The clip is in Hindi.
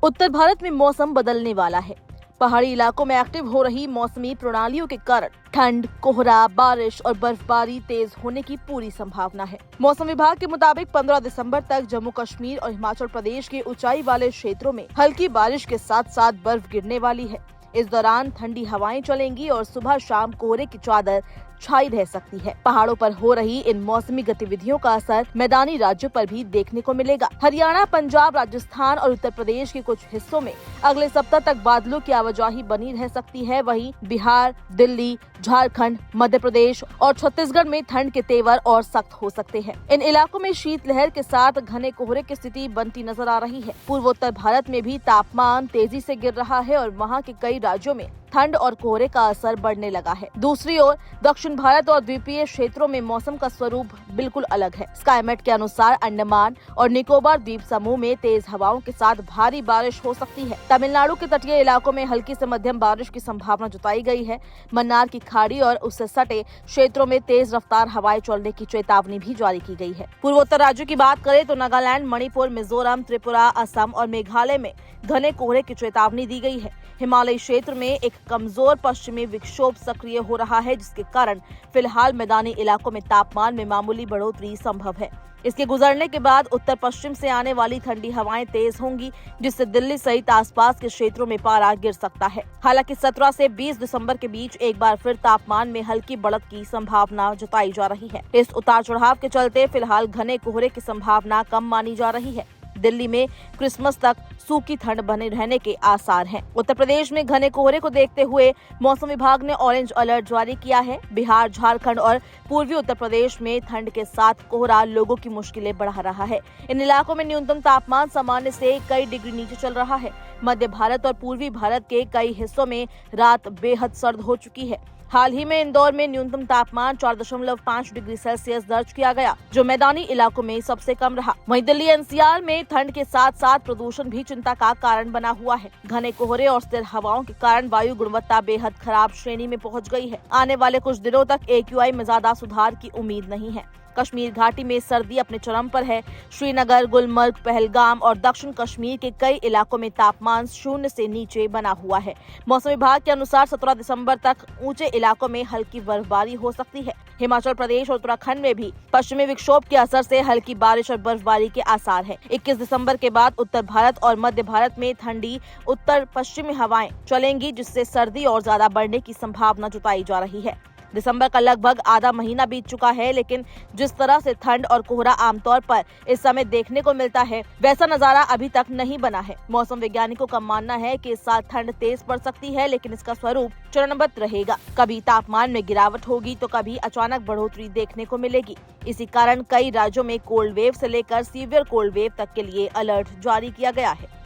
उत्तर भारत में मौसम बदलने वाला है। पहाड़ी इलाकों में एक्टिव हो रही मौसमी प्रणालियों के कारण ठंड, कोहरा, बारिश और बर्फबारी तेज होने की पूरी संभावना है। मौसम विभाग के मुताबिक 15 दिसंबर तक जम्मू कश्मीर और हिमाचल प्रदेश के ऊंचाई वाले क्षेत्रों में हल्की बारिश के साथ साथ बर्फ गिरने वाली है। इस दौरान ठंडी हवाएं चलेंगी और सुबह शाम कोहरे की चादर छाई रह सकती है। पहाड़ों पर हो रही इन मौसमी गतिविधियों का असर मैदानी राज्यों पर भी देखने को मिलेगा। हरियाणा, पंजाब, राजस्थान और उत्तर प्रदेश के कुछ हिस्सों में अगले सप्ताह तक बादलों की आवाजाही बनी रह सकती है। वहीं बिहार, दिल्ली, झारखंड, मध्य प्रदेश और छत्तीसगढ़ में ठंड के तेवर और सख्त हो सकते हैं। इन इलाकों में शीतलहर के साथ घने कोहरे की स्थिति बनती नजर आ रही है। पूर्वोत्तर भारत में भी तापमान तेजी से गिर रहा है और वहाँ के कई राज्यों में ठंड और कोहरे का असर बढ़ने लगा है। दूसरी ओर दक्षिण भारत और द्वीपीय क्षेत्रों में मौसम का स्वरूप बिल्कुल अलग है। स्काईमेट के अनुसार अंडमान और निकोबार द्वीप समूह में तेज हवाओं के साथ भारी बारिश हो सकती है। तमिलनाडु के तटीय इलाकों में हल्की से मध्यम बारिश की संभावना जताई गई है। मन्नार की खाड़ी और उससे सटे क्षेत्रों में तेज रफ्तार हवाएं चलने की चेतावनी भी जारी की गई है। पूर्वोत्तर राज्यों की बात करें तो नागालैंड, मणिपुर, मिजोरम, त्रिपुरा, असम और मेघालय में घने कोहरे की चेतावनी दी गई है। हिमालयी क्षेत्र में एक कमजोर पश्चिमी विक्षोभ सक्रिय हो रहा है, जिसके कारण फिलहाल मैदानी इलाकों में तापमान में मामूली बढ़ोतरी संभव है। इसके गुजरने के बाद उत्तर पश्चिम से आने वाली ठंडी हवाएं तेज होंगी, जिससे दिल्ली सहित आसपास के क्षेत्रों में पारा गिर सकता है। हालांकि 17 से 20 दिसंबर के बीच एक बार फिर तापमान में हल्की बढ़त की संभावना जताई जा रही है। इस उतार चढ़ाव के चलते फिलहाल घने कोहरे की संभावना कम मानी जा रही है। दिल्ली में क्रिसमस तक सूखी ठंड बने रहने के आसार हैं। उत्तर प्रदेश में घने कोहरे को देखते हुए मौसम विभाग ने ऑरेंज अलर्ट जारी किया है। बिहार, झारखंड और पूर्वी उत्तर प्रदेश में ठंड के साथ कोहरा लोगों की मुश्किलें बढ़ा रहा है। इन इलाकों में न्यूनतम तापमान सामान्य से कई डिग्री नीचे चल रहा है। मध्य भारत और पूर्वी भारत के कई हिस्सों में रात बेहद सर्द हो चुकी है। हाल ही में इंदौर में न्यूनतम तापमान 4.5 डिग्री सेल्सियस दर्ज किया गया, जो मैदानी इलाकों में सबसे कम रहा। वहीं दिल्ली एनसीआर में ठंड के साथ साथ प्रदूषण भी चिंता का कारण बना हुआ है। घने कोहरे और स्थिर हवाओं के कारण वायु गुणवत्ता बेहद खराब श्रेणी में पहुंच गई है। आने वाले कुछ दिनों तक AQI में ज्यादा सुधार की उम्मीद नहीं है। कश्मीर घाटी में सर्दी अपने चरम पर है। श्रीनगर, गुलमर्ग, पहलगाम और दक्षिण कश्मीर के कई इलाकों में तापमान 0 से नीचे बना हुआ है। मौसम विभाग के अनुसार 17 दिसंबर तक ऊंचे इलाकों में हल्की बर्फबारी हो सकती है। हिमाचल प्रदेश और उत्तराखंड में भी पश्चिमी विक्षोभ के असर से हल्की बारिश और बर्फबारी के आसार हैं। 21 दिसंबर के बाद उत्तर भारत और मध्य भारत में ठंडी उत्तर पश्चिमी हवाएं चलेंगी, जिससे सर्दी और ज्यादा बढ़ने की संभावना जताई जा रही है। दिसंबर का लगभग आधा महीना बीत चुका है, लेकिन जिस तरह से ठंड और कोहरा आमतौर पर इस समय देखने को मिलता है, वैसा नजारा अभी तक नहीं बना है। मौसम वैज्ञानिकों का मानना है कि इस साल ठंड तेज पड़ सकती है, लेकिन इसका स्वरूप चरणबद्ध रहेगा। कभी तापमान में गिरावट होगी तो कभी अचानक बढ़ोतरी देखने को मिलेगी। इसी कारण कई राज्यों में कोल्ड वेव से लेकर सीवियर कोल्ड वेव तक के लिए अलर्ट जारी किया गया है।